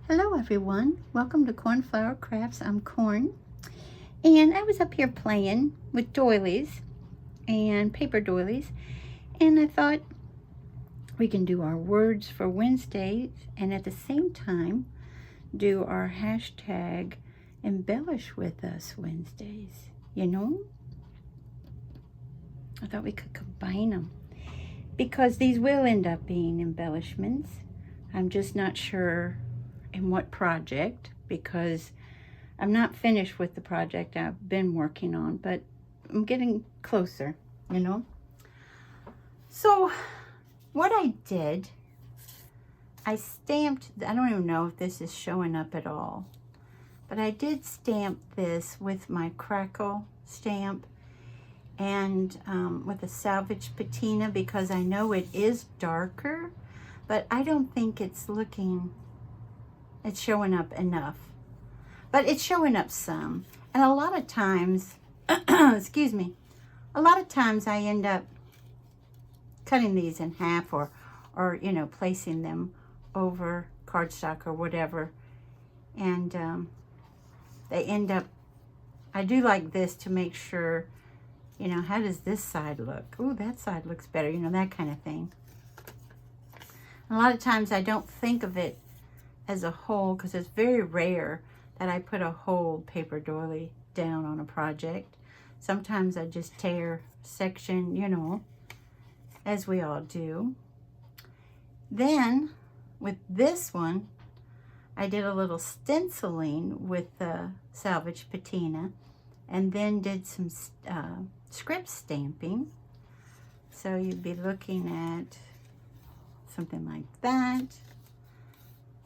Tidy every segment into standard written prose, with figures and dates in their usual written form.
Hello everyone, welcome to Cornflower Crafts. I'm Corn, and I was up here playing with doilies and paper doilies, and I thought we can do our words for Wednesdays and at the same time do our hashtag embellish with us Wednesdays. You know, I thought we could combine them because these will end up being embellishments. I'm just not sure in what project, because I'm not finished with the project I've been working on, but I'm getting closer, you know. So what I did, I stamped, I don't even know if this is showing up at all, but I did stamp this with my Crackle stamp and with a salvage patina, because I know it is darker, but I don't think it's showing up enough. But it's showing up some. And a lot of times, excuse me, a lot of times I end up cutting these in half or you know, placing them over cardstock or whatever. And they end up, I do like this to make sure, you know, how does this side look? Ooh, that side looks better, you know, that kind of thing. And a lot of times I don't think of it as a whole, because it's very rare that I put a whole paper doily down on a project. Sometimes I just tear section, you know, as we all do. Then with this one, I did a little stenciling with the salvage patina, and then did some script stamping. So you'd be looking at something like that.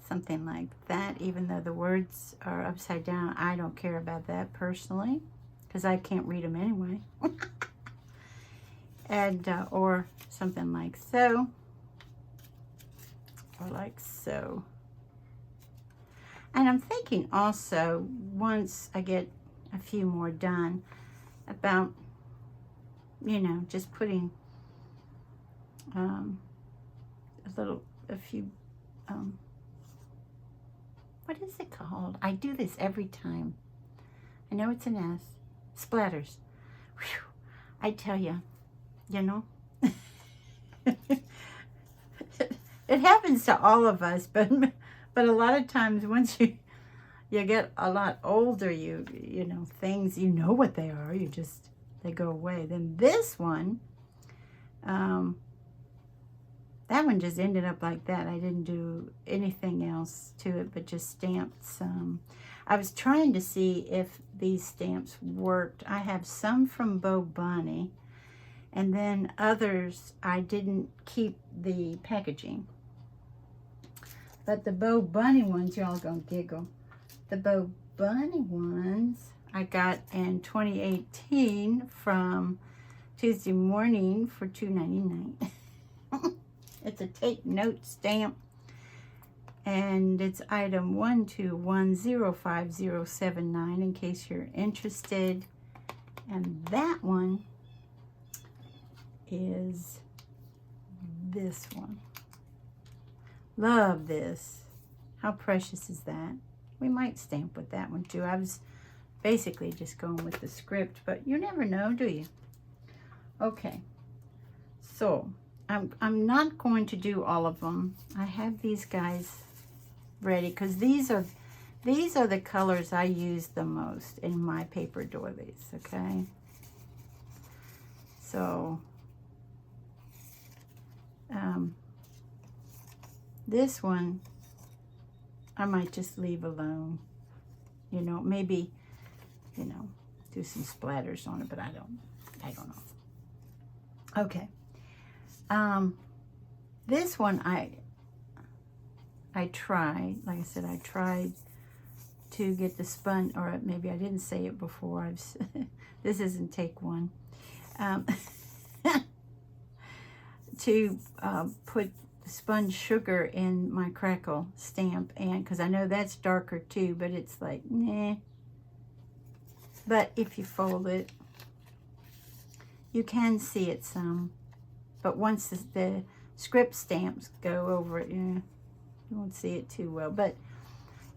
Something like that, even though the words are upside down. I don't care about that personally, because I can't read them anyway. And or something like so, or like so. And I'm thinking also, once I get a few more done, about, you know, just putting a few what is it called? I do this every time. I know it's an S. Splatters. Whew. I tell you, you know. It happens to all of us, but a lot of times once you get a lot older, you know, things, you know what they are, they go away. Then this one, that one just ended up like that. I didn't do anything else to it, but just stamped some. I was trying to see if these stamps worked. I have some from Bo Bunny, and then others I didn't keep the packaging. But the Bo Bunny ones, y'all gonna giggle. The Bo Bunny ones I got in 2018 from Tuesday Morning for $2.99. It's a take note stamp, and it's item 121050079 in case you're interested. And that one is this one. Love this. How precious is that? We might stamp with that one too. I was basically just going with the script, but you never know, do you? Okay, so I'm not going to do all of them. I have these guys ready because these are the colors I use the most in my paper doilies, okay? So this one I might just leave alone. You know, maybe, you know, do some splatters on it, but I don't know. Okay. This one I tried, like I said, I tried to get the spun, or maybe I didn't say it before. This isn't take one. To put spun sugar in my Crackle stamp, and because I know that's darker too, but it's like, nah. But if you fold it, you can see it some. But once the script stamps go over it, you won't see it too well. But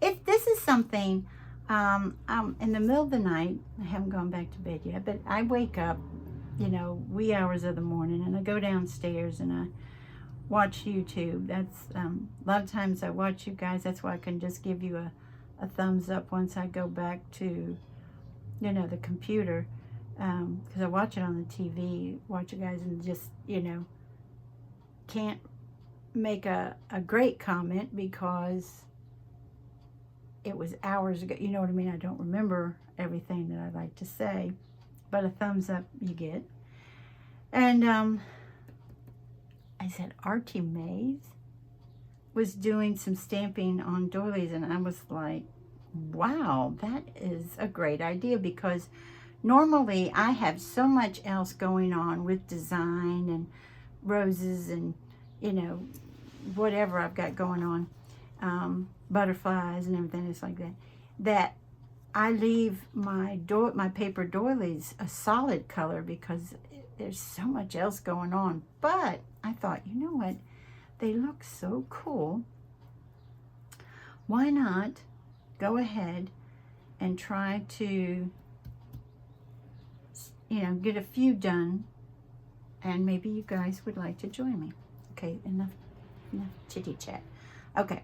if this is something, in the middle of the night, I haven't gone back to bed yet, but I wake up, you know, wee hours of the morning, and I go downstairs and I watch YouTube. That's a lot of times I watch you guys. That's why I can just give you a thumbs up once I go back to, you know, the computer, because I watch it on the TV, watch you guys, and just, you know, can't make a great comment because it was hours ago. You know what I mean? I don't remember everything that I'd like to say, but a thumbs up you get. And I said Artie Mays was doing some stamping on doilies, and I was like, wow, that is a great idea, because normally I have so much else going on with design and roses and, you know, whatever I've got going on, butterflies and everything else like that, that I leave my paper doilies a solid color because there's so much else going on. But I thought, you know what, they look so cool, why not go ahead and try to, you know, get a few done, and maybe you guys would like to join me. Okay, enough chitty chat. Okay,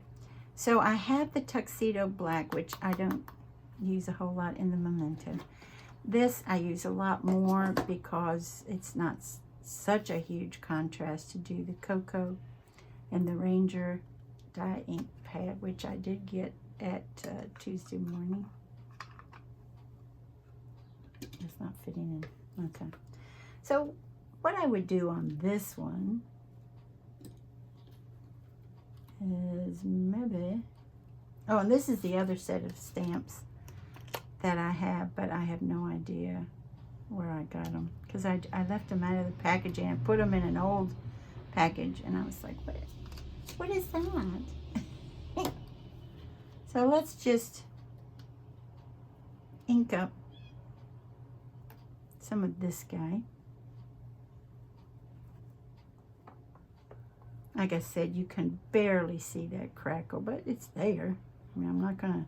so I have the tuxedo black, which I don't use a whole lot in the memento. This I use a lot more because it's not such a huge contrast to do the cocoa and the Ranger dye ink pad, which I did get at Tuesday morning. It's not fitting in. Okay, so what I would do on this one is maybe, oh, and this is the other set of stamps that I have, but I have no idea where I got them, because I left them out of the packaging and put them in an old package, and I was like, what is that? So let's just ink up some of this guy. Like I said, you can barely see that crackle, but it's there. I mean, I'm not gonna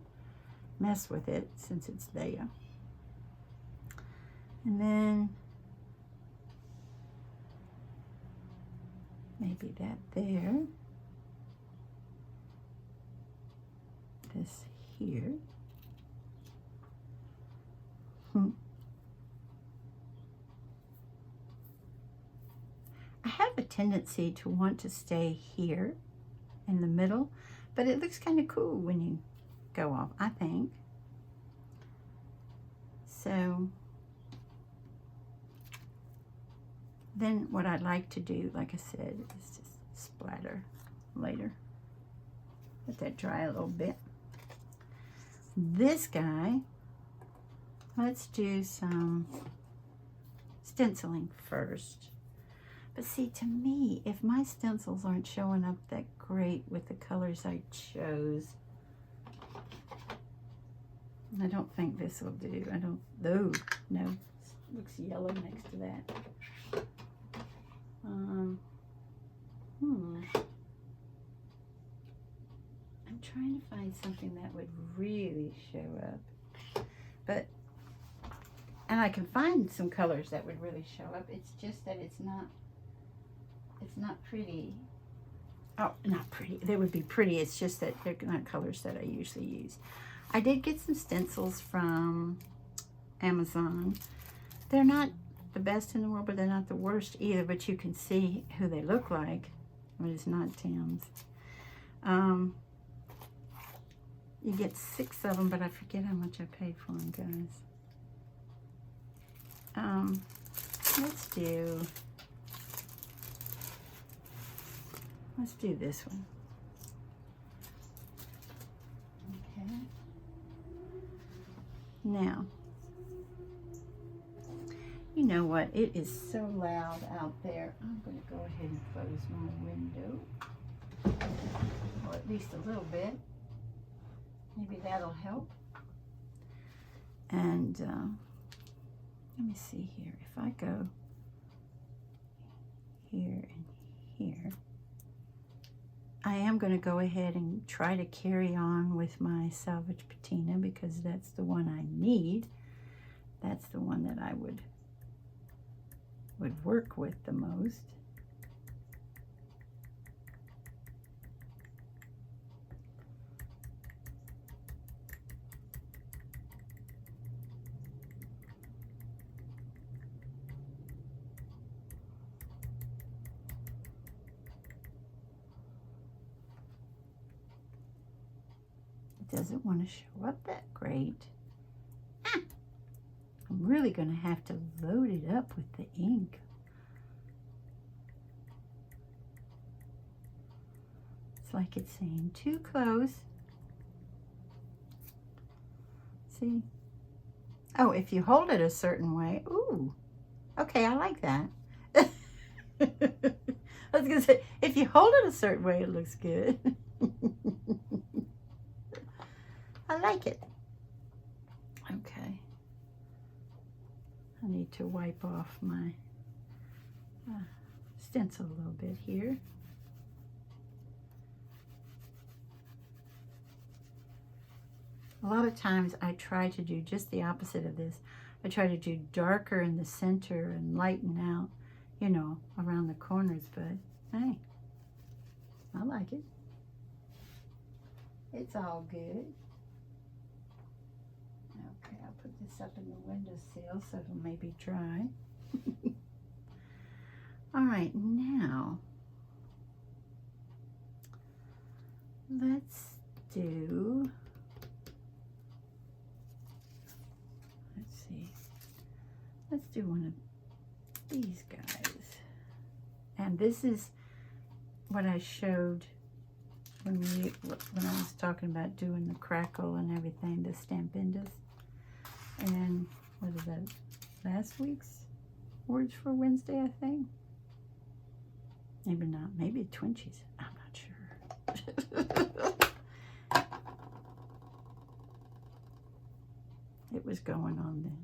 mess with it since it's there. And then maybe that there. This here. I have a tendency to want to stay here in the middle, but it looks kind of cool when you go off, I think. So then what I'd like to do, like I said, is just splatter later. Let that dry a little bit. This guy, let's do some stenciling first. But see, to me, if my stencils aren't showing up that great with the colors I chose, I don't think this will do. I don't, oh, no, it looks yellow next to that. I'm trying to find something that would really show up. But, and I can find some colors that would really show up. It's just that it's not pretty. Oh, not pretty. They would be pretty. It's just that they're not colors that I usually use. I did get some stencils from Amazon. They're not the best in the world, but they're not the worst either. But you can see who they look like. But it's not Tim's. You get 6 of them, but I forget how much I paid for them, guys. Let's do this one. Okay. Now, you know what? It is so loud out there. I'm going to go ahead and close my window. Or at least a little bit. Maybe that'll help. And let me see here. If I go here and here, I am going to go ahead and try to carry on with my Salvage Patina because that's the one I need. That's the one that I would work with the most. Doesn't want to show up that great. I'm really going to have to load it up with the ink. It's like it's saying too close. See? Oh, if you hold it a certain way. Ooh. Okay, I like that. I was going to say, if you hold it a certain way, it looks good. I like it. Okay. I need to wipe off my stencil a little bit here. A lot of times I try to do just the opposite of this. I try to do darker in the center and lighten out, you know, around the corners, but hey, I like it. It's all good. Okay, I'll put this up in the windowsill so it'll maybe dry. All right, now let's do, let's do one of these guys. And this is what I showed when I was talking about doing the crackle and everything, the Stampindas. And what is that, last week's Words for Wednesday, I think? Maybe not, maybe Twinchies, I'm not sure. It was going on then.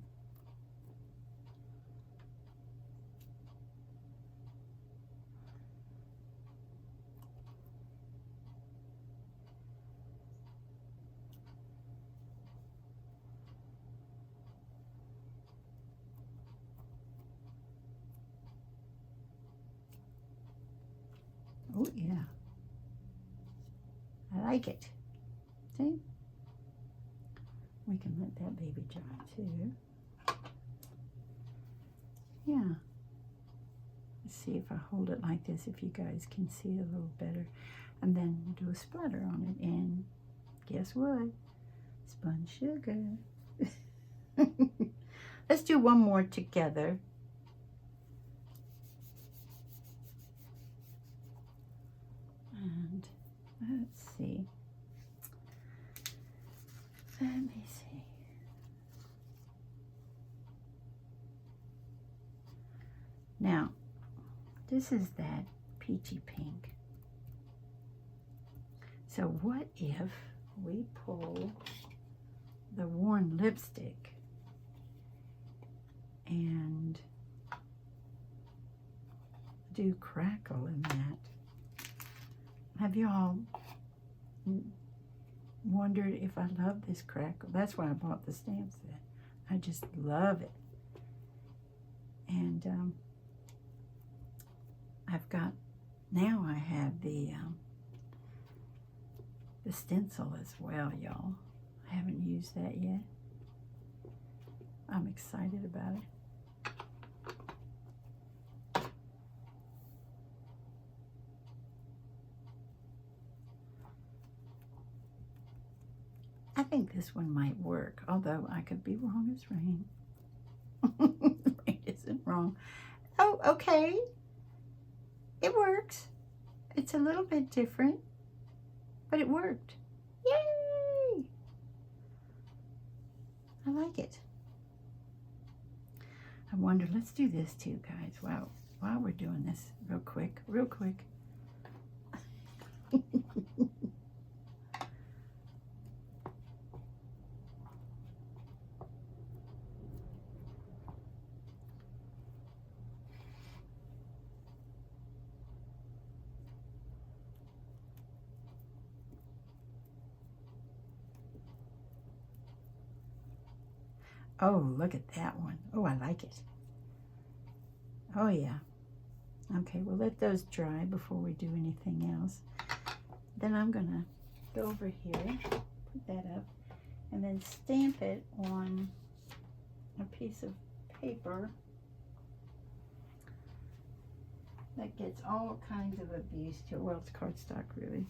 Oh yeah, I like it. See? We can let that baby dry too. Yeah. Let's see if I hold it like this, if you guys can see it a little better. And then we'll do a splatter on it. And guess what? Spun sugar. Let's do one more together. And let's see. Let me see. Now, this is that peachy pink. So what if we pull the worn lipstick and do Crackle in that? Have you all wondered if I love this Crackle? That's why I bought the stamp set. I just love it. And I've got, now I have the stencil as well, y'all. I haven't used that yet. I'm excited about it. I think this one might work, although I could be wrong as rain. Rain isn't wrong. Oh, okay. It works. It's a little bit different, but it worked. Yay! I like it. I wonder, let's do this too, guys. Wow, while we're doing this, real quick. Oh, look at that one. Oh, I like it. Oh, yeah. Okay, we'll let those dry before we do anything else. Then I'm going to go over here, put that up, and then stamp it on a piece of paper that gets all kinds of abuse to it. Well, it's cardstock, really.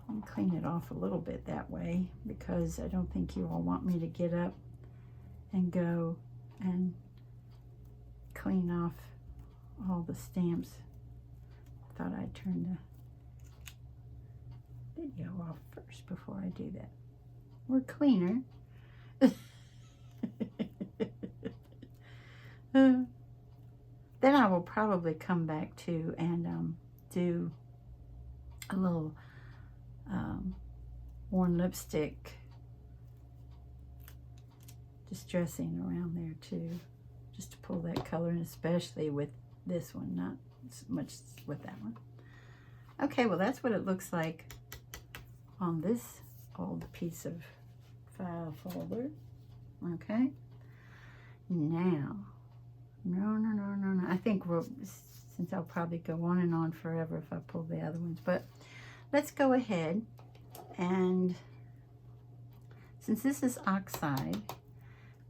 And clean it off a little bit that way, because I don't think you all want me to get up and go and clean off all the stamps. Thought I'd turn the video off first before I do that. We're cleaner. Then I will probably come back to and do a little worn lipstick distressing around there too, just to pull that color in, especially with this one, not so much with that one. Okay, well that's what it looks like on this old piece of file folder. Okay, now no, I think since I'll probably go on and on forever if I pull the other ones, but let's go ahead, and since this is oxide,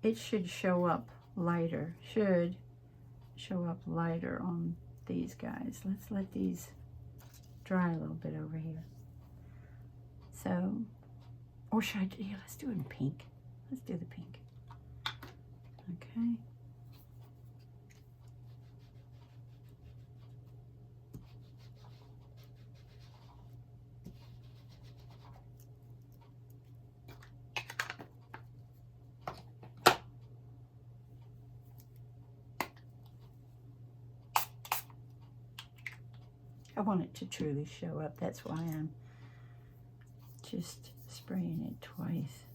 it should show up lighter, on these guys. Let's let these dry a little bit over here. So, or should I do, yeah, let's do it in pink. Let's do the pink. Okay. I want it to truly show up. That's why I'm just spraying it twice.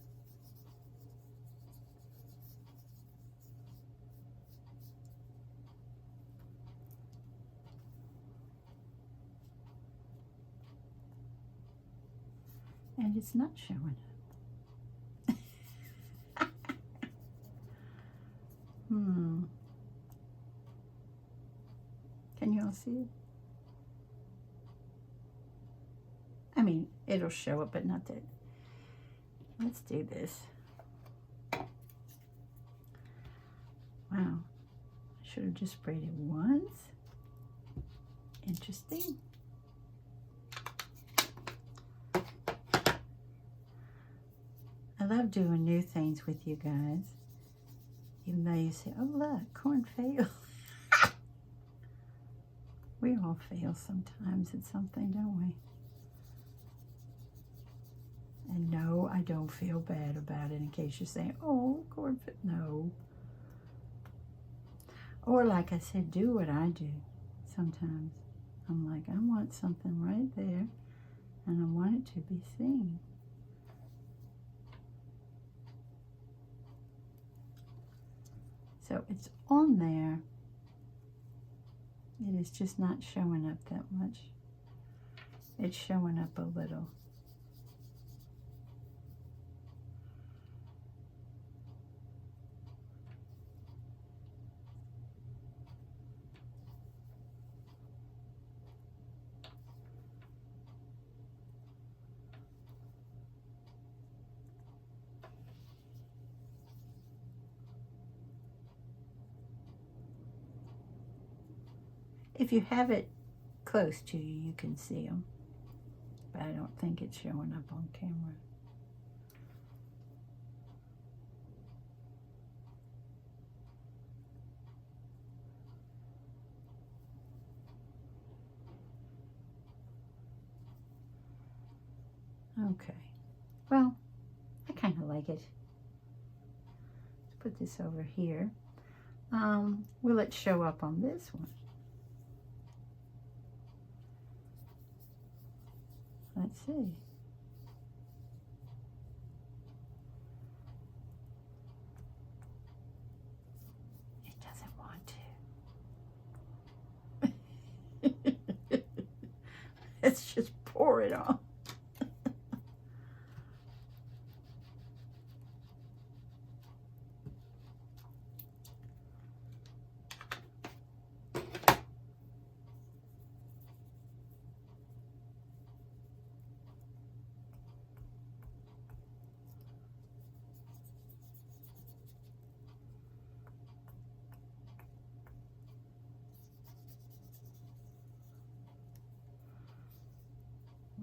And it's not showing up. Can you all see it? I mean, it'll show up, but not that. Let's do this. Wow. I should have just sprayed it once. Interesting. I love doing new things with you guys. Even though you say, oh look, corn failed. We all fail sometimes at something, don't we? And no, I don't feel bad about it, in case you're saying, oh, corn failed. No. Or like I said, do what I do sometimes. I'm like, I want something right there, and I want it to be seen. So it's on there. It is just not showing up that much. It's showing up a little. If you have it close to you, you can see them. But I don't think it's showing up on camera. Okay. Well, I kind of like it. Let's put this over here. Will it show up on this one? Let's see. It doesn't want to. Let's just pour it on.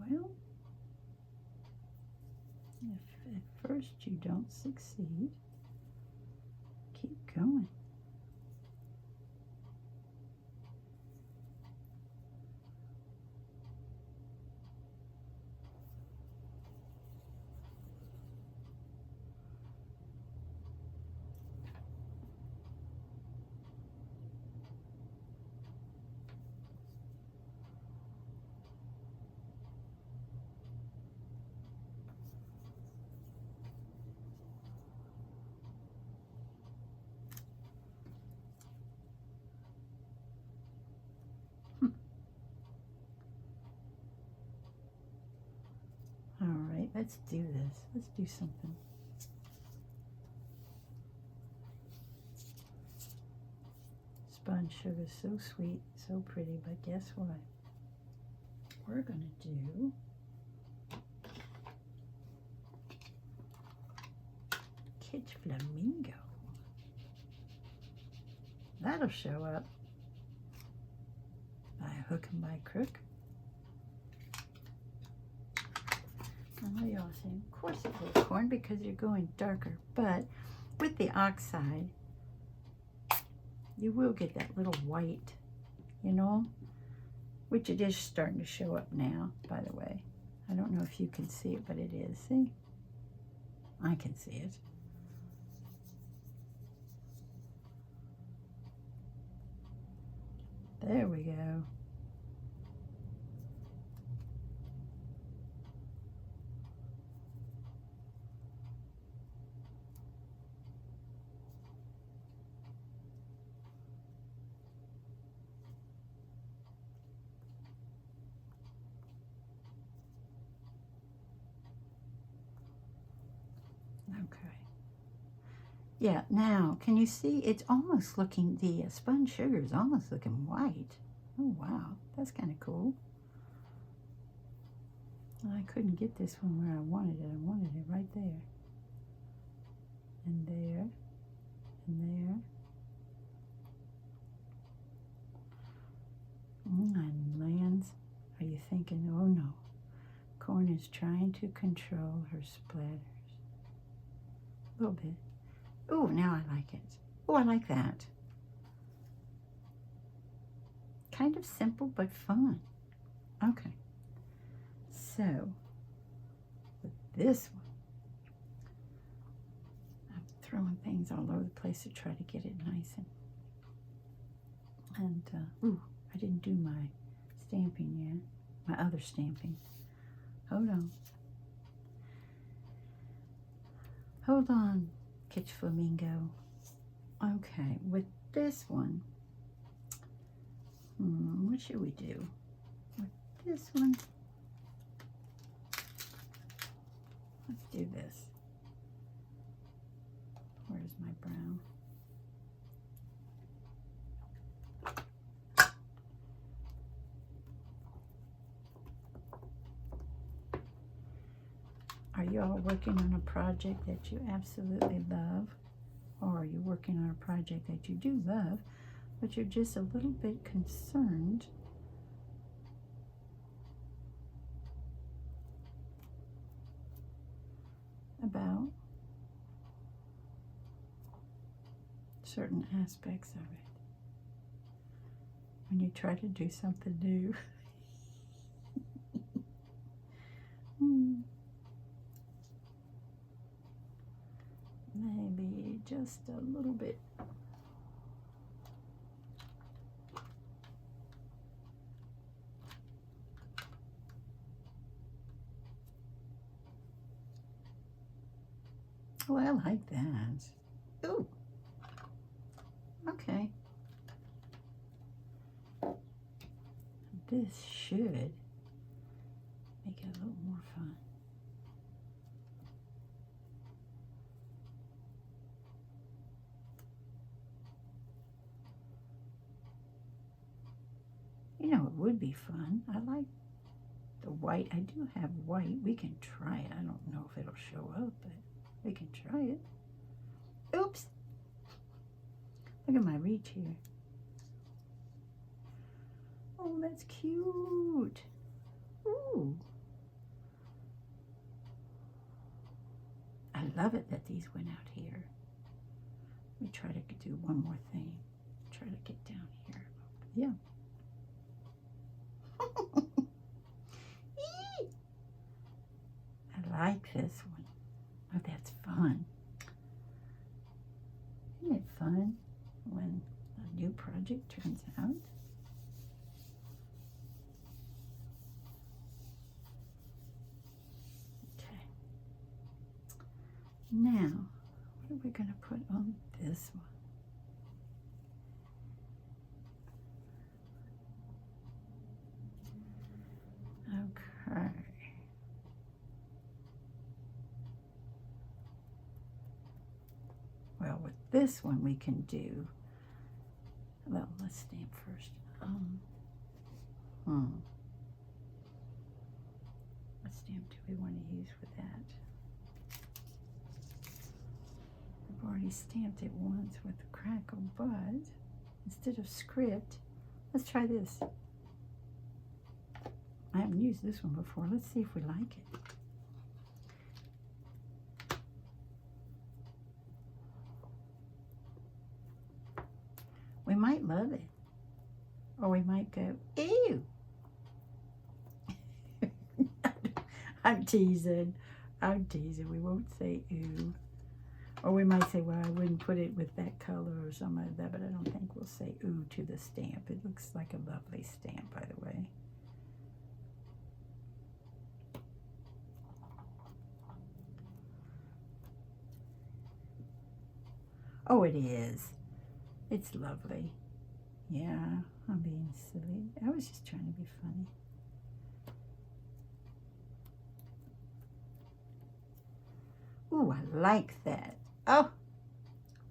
Well, if at first you don't succeed, keep going. All right, let's do this. Let's do something. Spun sugar, so sweet, so pretty, but guess what? We're gonna do Kitsch Flamingo. That'll show up by hook and by crook. I know y'all saying, of course it will, Corn, because you're going darker, but with the oxide, you will get that little white, you know, which it is starting to show up now, by the way. I don't know if you can see it, but it is. See? I can see it. There we go. Okay. Yeah, now, can you see? It's almost looking, the spun sugar is almost looking white. Oh, wow. That's kind of cool. Well, I couldn't get this one where I wanted it. I wanted it right there. And there. And there. And lands. Are you thinking, oh no, Corn is trying to control her splatters? A little bit. Oh, now I like it. Oh, I like that. Kind of simple, but fun. Okay. So, with this one, I'm throwing things all over the place to try to get it nice and ooh, I didn't do my stamping yet. My other stamping. Hold on. Hold on, Kitsch Flamingo. Okay, with this one, what should we do? With this one, let's do this. Where's my brown? Are you all working on a project that you absolutely love? Or are you working on a project that you do love, but you're just a little bit concerned about certain aspects of it? When you try to do something new. Maybe just a little bit. Oh, I like that. Ooh. Okay. This should make it a little more fun. You know, it would be fun. I like the white. I do have white. We can try it. I don't know if it'll show up, but we can try it. Oops. Look at my reach here. Oh, that's cute. Ooh. love it that these went out here. Let me try to do one more thing. Try to get down here. Yeah. I like this one. Oh, that's fun. Isn't it fun when a new project turns out? Okay. Now, what are we going to put on this one? Okay. Well, with this one we can do, well, let's stamp first. What stamp do we want to use with that? I've already stamped it once with the Crackle, but instead of script, let's try this. I haven't used this one before. Let's see if we like it. We might love it. Or we might go, ew. I'm teasing. I'm teasing. We won't say ew. Or we might say, well, I wouldn't put it with that color or something like that, but I don't think we'll say ooh to the stamp. It looks like a lovely stamp, by the way. Oh, it is. It's lovely. Yeah, I'm being silly. I was just trying to be funny. Ooh, I like that. Oh,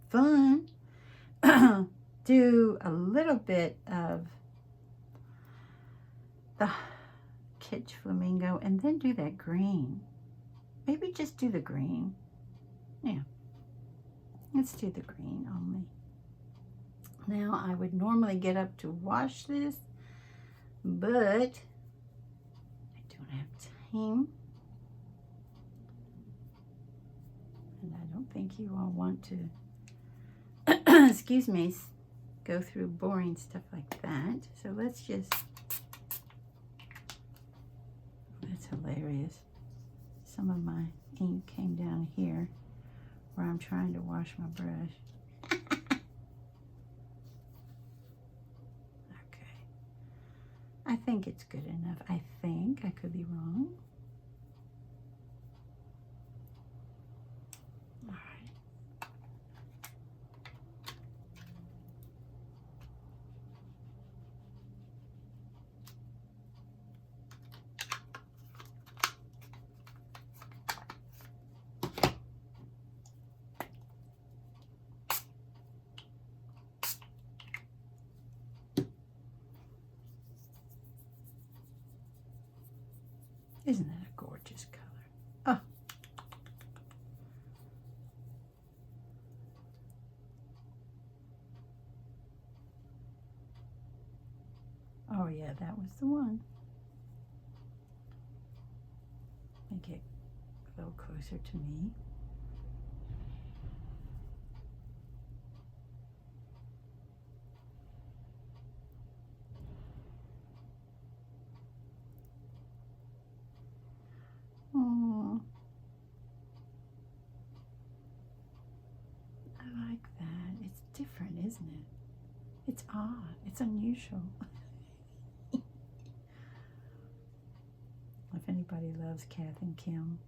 fun. Do a little bit of the Kitsch Flamingo and then do that green. Maybe just do the green. Yeah. Let's do the green only. Now, I would normally get up to wash this, but I don't have time. And I don't think you all want to, excuse me, go through boring stuff like that. So let's just, that's hilarious. Some of my ink came down here where I'm trying to wash my brush. Okay. I think it's good enough. I think. I could be wrong. All right. Isn't that a gorgeous color? Oh. Oh yeah, that was the one. Make it a little closer to me. Oh, I like that. It's different, isn't it? It's odd. It's unusual. If anybody loves Kath and Kim,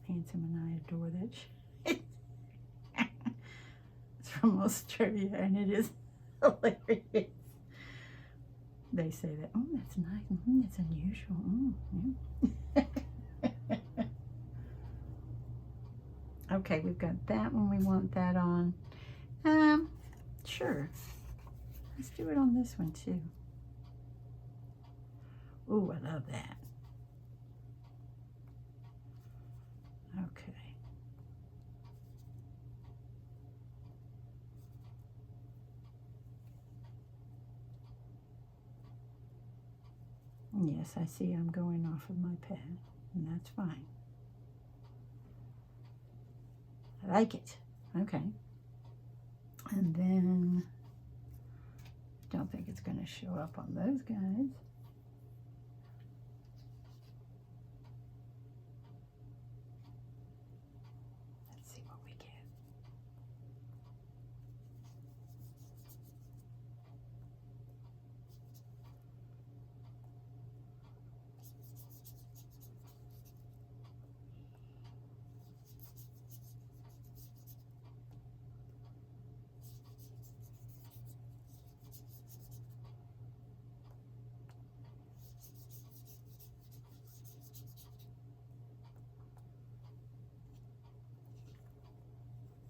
Handsome and I adore that shit. It's from Australia and it is hilarious. They say that, oh, that's nice. That's unusual. Yeah. Okay, we've got that one. We want that on. Sure. Let's do it on this one too. Ooh, I love that. Okay. Yes, I see I'm going off of my pen, and that's fine. I like it. Okay. And then, don't think it's going to show up on those guys. Let's see what we get.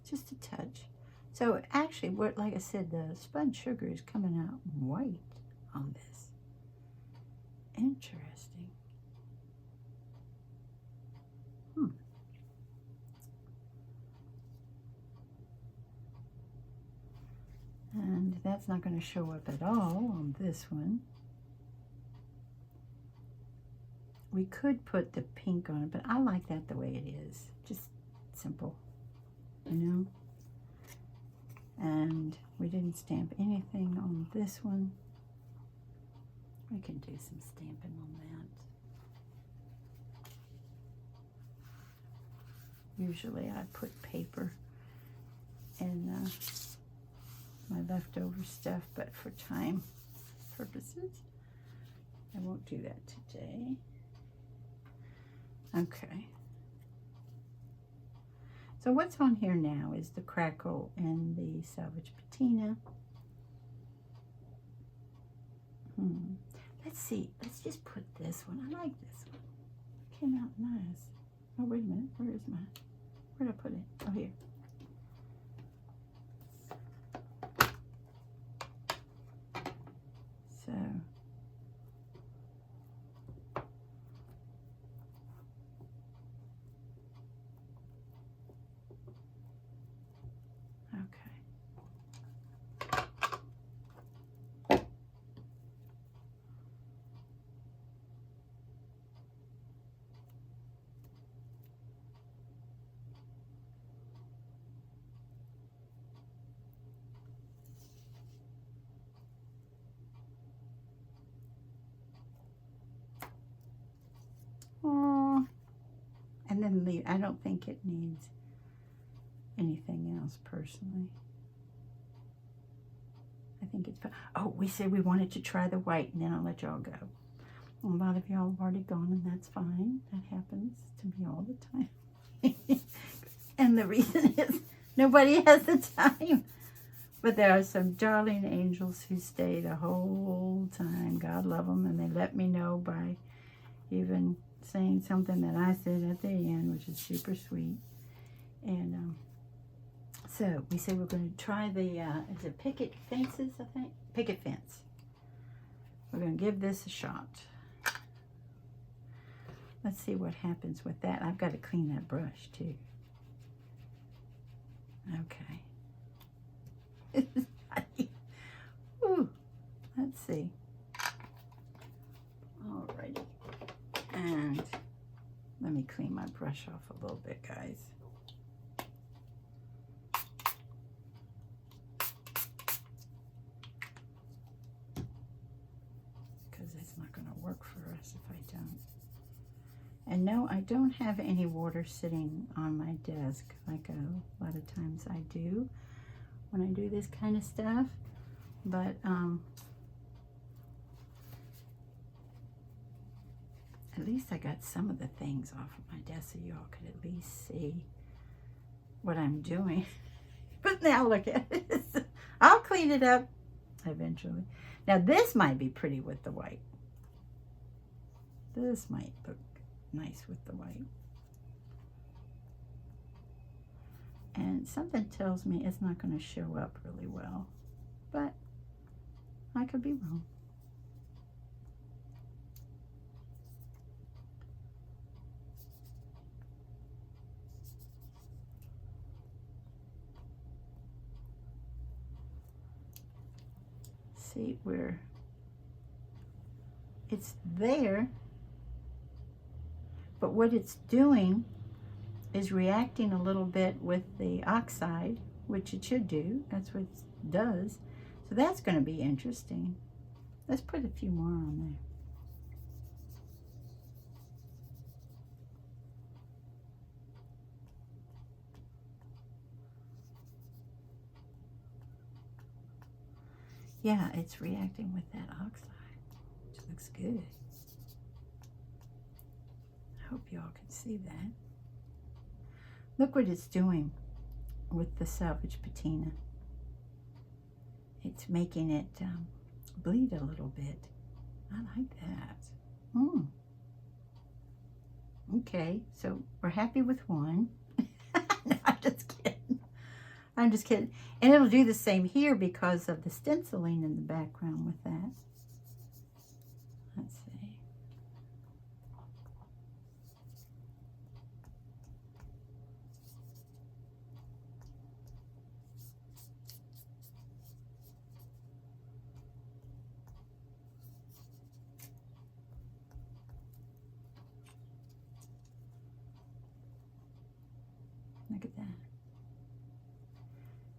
Just a touch. So actually, what, like I said, the spun sugar is coming out white on this. Interesting. And that's not going to show up at all on this one. We could put the pink on it, but I like that the way it is. Just simple, you know? And we didn't stamp anything on this one. We can do some stamping on that. Usually I put paper in my leftover stuff, but for time purposes, I won't do that today. Okay. So what's on here now is the Crackle and the Salvage Patina. Let's see. Let's just put this one. I like this one. It came out nice. Oh, wait a minute. Where is mine? Where did I put it? Oh, here. So. Oh, and then leave. I don't think it needs anything else personally. I think it's fine. Oh, we said we wanted to try the white, and then I'll let y'all go. A lot of y'all have already gone, and that's fine. That happens to me all the time. And the reason is nobody has the time. But there are some darling angels who stay the whole time. God love them, and they let me know by even saying something that I said at the end, which is super sweet. And so we said we're going to try the, is it picket fences, I think? Picket fence. We're going to give this a shot. Let's see what happens with that. I've got to clean that brush too. Okay. Ooh, let's see. Alrighty. And let me clean my brush off a little bit, guys. Because it's not going to work for us if I don't. And no, I don't have any water sitting on my desk like a lot of times I do when I do this kind of stuff. But at least I got some of the things off of my desk so y'all could at least see what I'm doing. But now look at this. I'll clean it up eventually. Now this might be pretty with the white. This might look nice with the white. And something tells me it's not going to show up really well. But I could be wrong. See where it's there, but what it's doing is reacting a little bit with the oxide, which it should do. That's what it does. So that's going to be interesting. Let's put a few more on there. Yeah, it's reacting with that oxide, which looks good. I hope y'all can see that. Look what it's doing with the salvage patina. It's making it bleed a little bit. I like that. Okay, so we're happy with one. No, I'm just kidding. I'm just kidding. And it'll do the same here because of the stenciling in the background with that. Let's see. Look at that.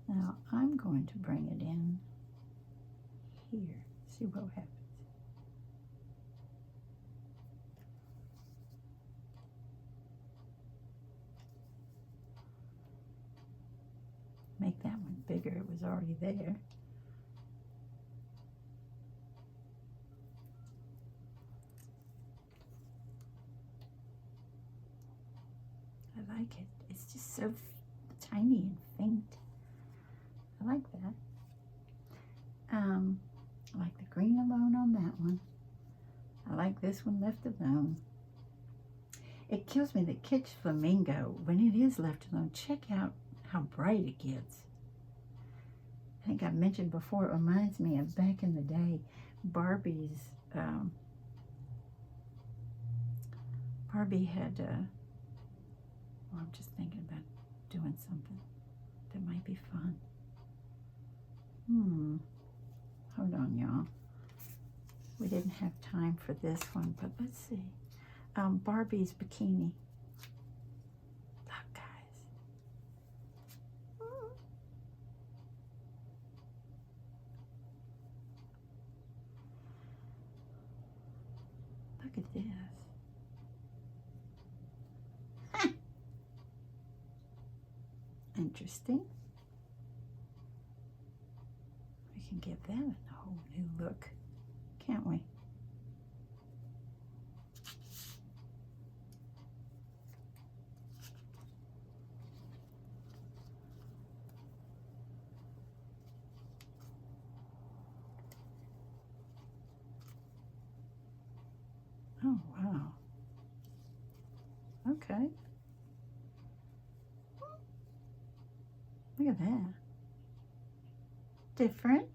Now I'm going to bring it in here. See what happens. Make that one bigger. It was already there. I like it. It's just so tiny and faint. I like that. I like the green alone on that one. I like this one left alone. It kills me that Kitsch Flamingo, when it is left alone, check out how bright it gets. I think I mentioned before, it reminds me of back in the day, Barbie had, well, I'm just thinking about doing something that might be fun. Hold on, y'all. We didn't have time for this one, but let's see. Barbie's bikini. Look, guys. Look at this. Interesting. We can give that a whole new look, can't we? Oh, wow. Okay. Look at that. Different.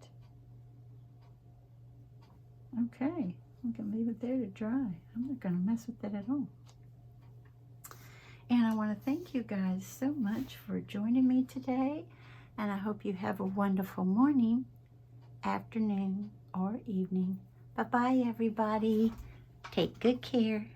Okay, we can leave it there to dry. I'm not going to mess with that at all. And I want to thank you guys so much for joining me today. And I hope you have a wonderful morning, afternoon, or evening. Bye-bye, everybody. Take good care.